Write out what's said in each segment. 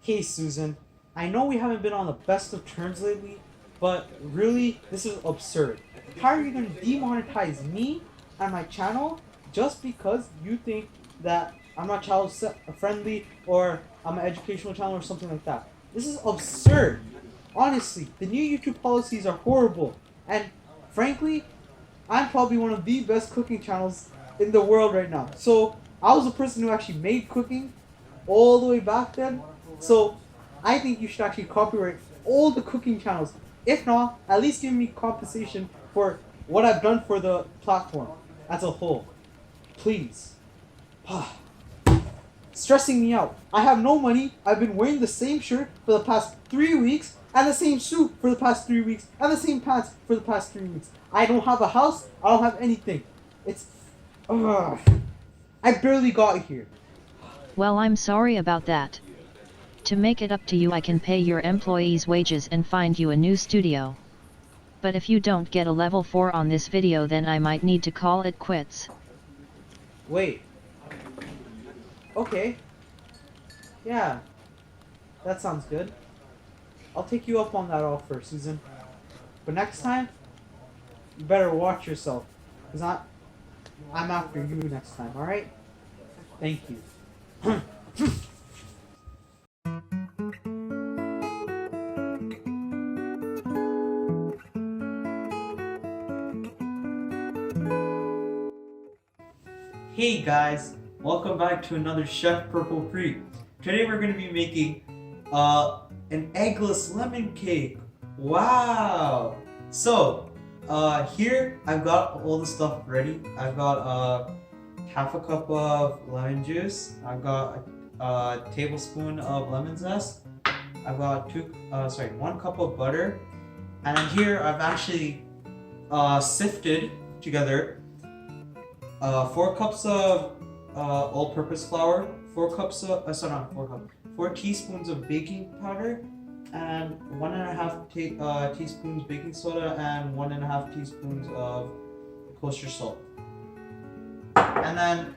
Hey Susan, I know we haven't been on the best of terms lately, but really, this is absurd. How are you going to demonetize me and my channel just because you think that I'm not child friendly or I'm an educational channel or something like that? This is absurd. Honestly, the new YouTube policies are horrible, and frankly, I'm probably one of the best cooking channels in the world right now. So I was the person who actually made cooking all the way back then. So I think you should actually copyright all the cooking channels. If not, at least give me compensation for what I've done for the platform as a whole. Please. Stressing me out. I have no money. I've been wearing the same shirt for the past 3 weeks, and the same suit for the past 3 weeks, and the same pants for the past 3 weeks. I don't have a house. I don't have anything. It's. Ugh. I barely got here. Well, I'm sorry about that. To make it up to you, I can pay your employees' wages and find you a new studio. But if you don't get a level 4 on this video, then I might need to call it quits. Wait. Okay. Yeah. That sounds good. I'll take you up on that offer, Susan. But next time, you better watch yourself. Because I'm after you next time, alright? Thank you. Hey guys, welcome back to another Chef Purplepret. Today we're going to be making an eggless lemon cake. Wow! So, here I've got all the stuff ready. I've got half a cup of lemon juice. I've got a tablespoon of lemon zest. I've got 1 cup of butter. And then here I've actually sifted together 4 cups of all-purpose flour, 4 teaspoons of baking powder, and 1.5 teaspoons baking soda, and 1.5 teaspoons of kosher salt. And then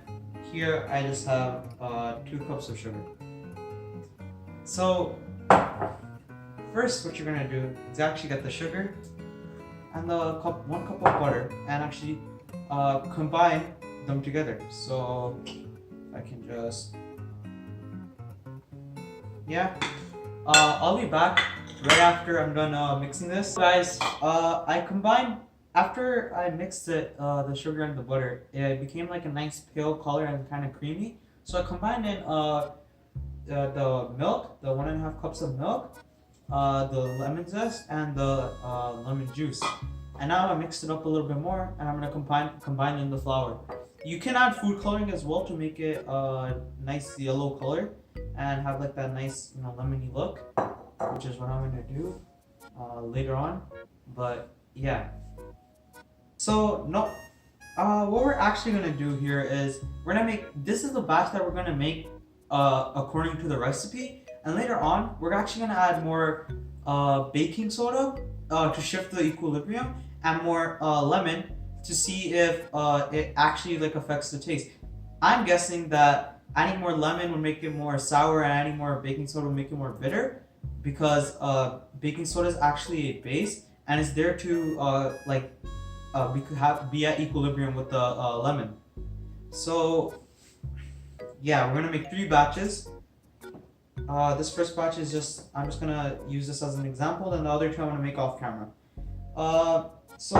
here I just have 2 cups of sugar. So first, what you're gonna do is actually get the sugar and the 1 cup of butter and actually combine them together. So I can just, I'll be back right after I'm done mixing this. Guys, after I mixed it, the sugar and the butter, it became like a nice pale color and kind of creamy. So I combined in the milk, the 1.5 cups of milk, the lemon zest, and the lemon juice. And now I mixed it up a little bit more, and I'm gonna combine in the flour. You can add food coloring as well to make it a nice yellow color and have like that nice, lemony look, which is what I'm gonna do later on. But yeah. So what we're actually gonna do here is this is the batch that we're gonna make according to the recipe, and later on we're actually gonna add more baking soda to shift the equilibrium, and more lemon to see if it actually affects the taste. I'm guessing that adding more lemon would make it more sour, and adding more baking soda would make it more bitter, because baking soda is actually a base and it's there to be at equilibrium with the lemon. So yeah, we're gonna make 3 batches. This first batch is I'm just gonna use this as an example, and the other 2 I'm gonna make off camera. So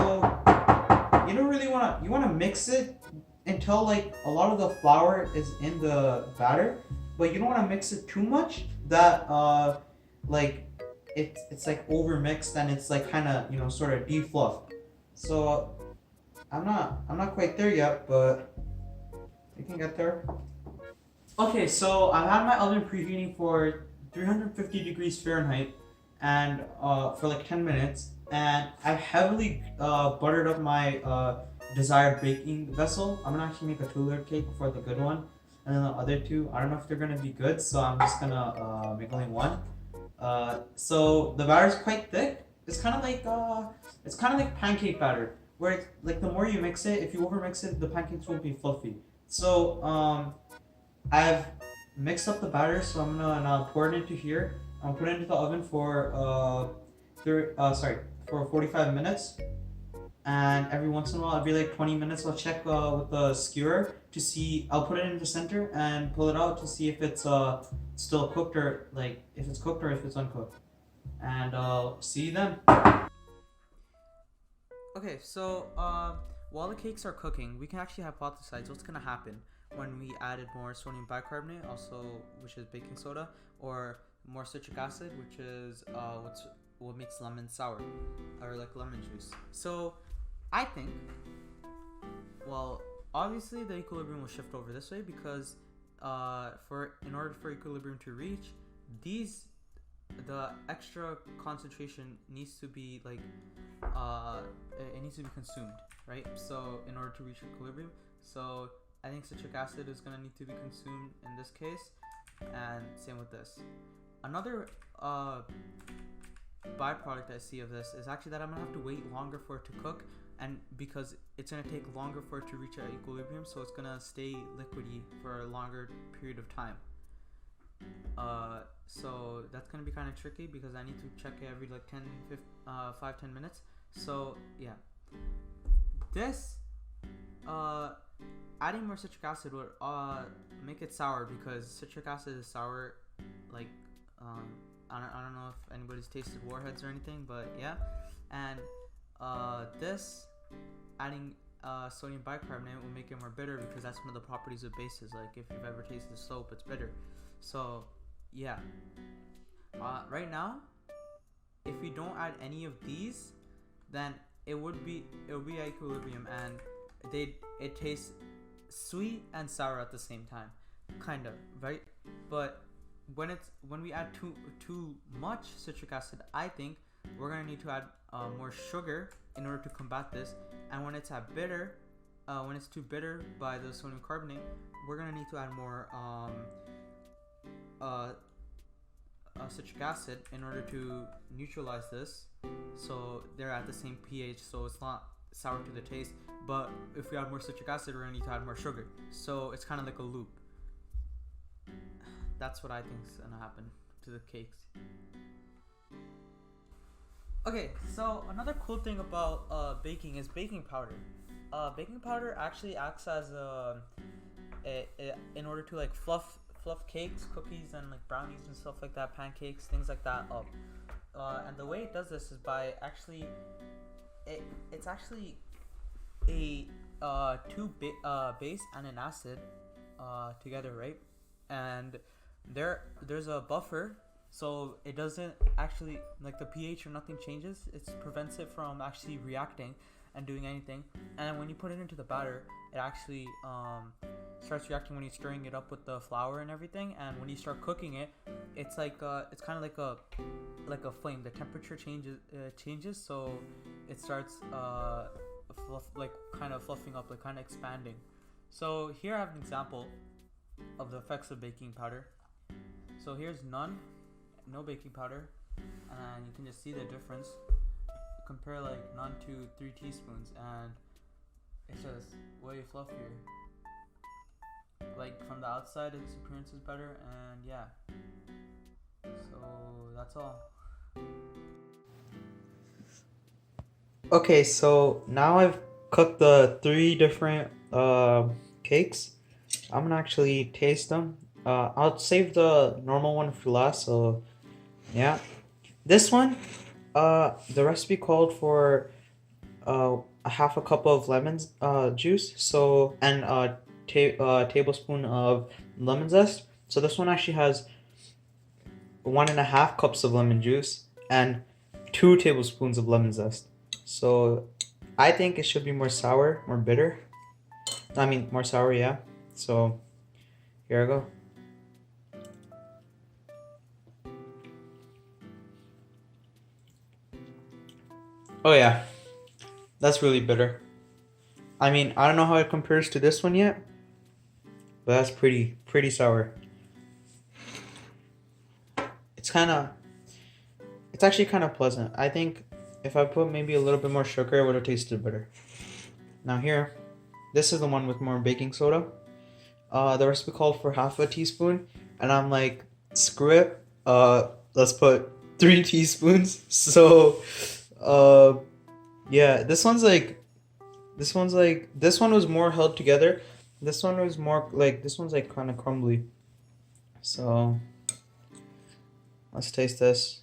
you don't really you wanna mix it until a lot of the flour is in the batter, but you don't wanna mix it too much that it's over mixed and it's kind of sort of defluffed. So I'm not quite there yet, but we can get there. Okay, so I've had my oven preheating for 350 degrees Fahrenheit and for 10 minutes, and I've heavily buttered up my desired baking vessel. I'm gonna actually make a 2-layer cake for the good one, and then the other 2, I don't know if they're gonna be good, so I'm just gonna make only 1. So the batter is quite thick. It's kind of like pancake batter, where it's the more you mix it, if you over mix it, the pancakes won't be fluffy. So I've mixed up the batter, so I'm gonna now pour it into here. I'm gonna put it into the oven for for 45 minutes. And every once in a while, every like 20 minutes, I'll check with the skewer to see. I'll put it in the center and pull it out to see if it's still cooked, or like if it's cooked or if it's uncooked. And I'll see you then. Okay, so while the cakes are cooking, we can actually hypothesize what's gonna happen when we added more sodium bicarbonate, also which is baking soda, or more citric acid, which is what makes lemon sour, or like lemon juice. So I think, well, obviously the equilibrium will shift over this way because in order for equilibrium to reach, the extra concentration needs to be like it needs to be consumed, right? So in order to reach equilibrium, so I think citric acid is gonna need to be consumed in this case, and same with this. Another byproduct I see of this is actually that I'm gonna have to wait longer for it to cook, and because it's gonna take longer for it to reach an equilibrium, so it's gonna stay liquidy for a longer period of time. So that's gonna be kind of tricky because I need to check it every like 5-10 minutes. So yeah, this adding more citric acid would make it sour, because citric acid is sour. Like I don't know if anybody's tasted Warheads or anything, but yeah. And this adding sodium bicarbonate will make it more bitter, because that's one of the properties of bases. Like if you've ever tasted soap, it's bitter. So yeah, right now, if we don't add any of these, then it would be at equilibrium, and it tastes sweet and sour at the same time, kind of, right? But when we add too much citric acid, I think we're gonna need to add more sugar in order to combat this. And when it's when it's too bitter by the sodium carbonate, we're gonna need to add more citric acid in order to neutralize this, so they're at the same pH, so it's not sour to the taste. But if we add more citric acid, we're gonna need to add more sugar, so it's kind of like a loop. That's what I think is gonna happen to the cakes. Okay, so another cool thing about baking is baking powder. Baking powder actually acts as in order to like fluff cakes, cookies, and like brownies and stuff like that, pancakes, things like that up. And the way it does this is by actually it's actually a base and an acid together, right? And there's a buffer, so it doesn't actually, like, the pH or nothing changes. It prevents it from actually reacting and doing anything. And when you put it into the batter, it actually starts reacting when you're stirring it up with the flour and everything. And when you start cooking it, it's like it's kind of like a flame. The temperature changes, so it starts kind of fluffing up, like kind of expanding. So here I have an example of the effects of baking powder. So here's no baking powder, and you can just see the difference. Compare like none to 3 teaspoons, and it's just way fluffier. Like from the outside, its appearance is better, and yeah. So that's all. Okay, so now I've cooked the 3 different cakes. I'm gonna actually taste them. I'll save the normal one for last, so yeah. This one, the recipe called for a half a cup of lemon juice, so, and a tablespoon of lemon zest. So this one actually has 1.5 cups of lemon juice and 2 tablespoons of lemon zest. So I think it should be more sour, more bitter. I mean, more sour, yeah. So here I go. Oh yeah, that's really bitter. I mean, I don't know how it compares to this one yet, but that's pretty sour. It's actually kind of pleasant. I think if I put maybe a little bit more sugar, it would have tasted better. Now here, this is the one with more baking soda. The recipe called for half a teaspoon, and I'm like, screw it. Let's put 3 teaspoons. So, yeah, this one was more held together. This one was more like, this one's like kind of crumbly. So, let's taste this.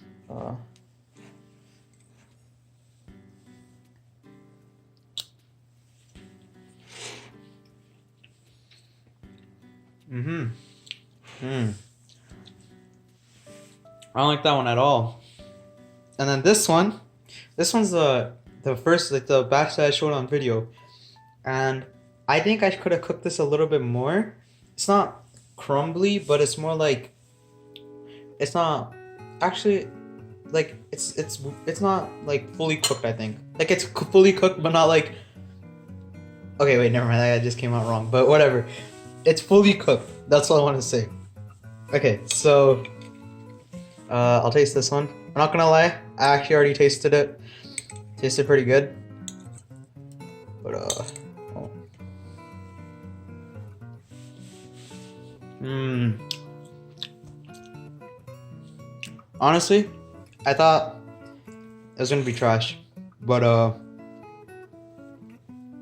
Mm-hmm. I don't like that one at all. And then this one's the first, like the batch that I showed on video. And I think I could have cooked this a little bit more. It's not crumbly, but it's more like, it's not actually like, it's not like fully cooked, I think. Like it's fully cooked, but not like, okay, wait, never mind, that just came out wrong, but whatever. It's fully cooked. That's all I want to say. Okay, so I'll taste this one. I'm not gonna lie, I actually already tasted it. Tasted pretty good. But oh. Honestly, I thought it was gonna be trash, but it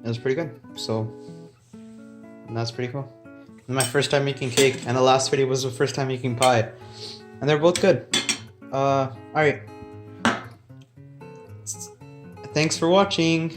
was pretty good. So that's pretty cool. This is my first time making cake, and the last video was the first time making pie, and they're both good. All right. Thanks for watching.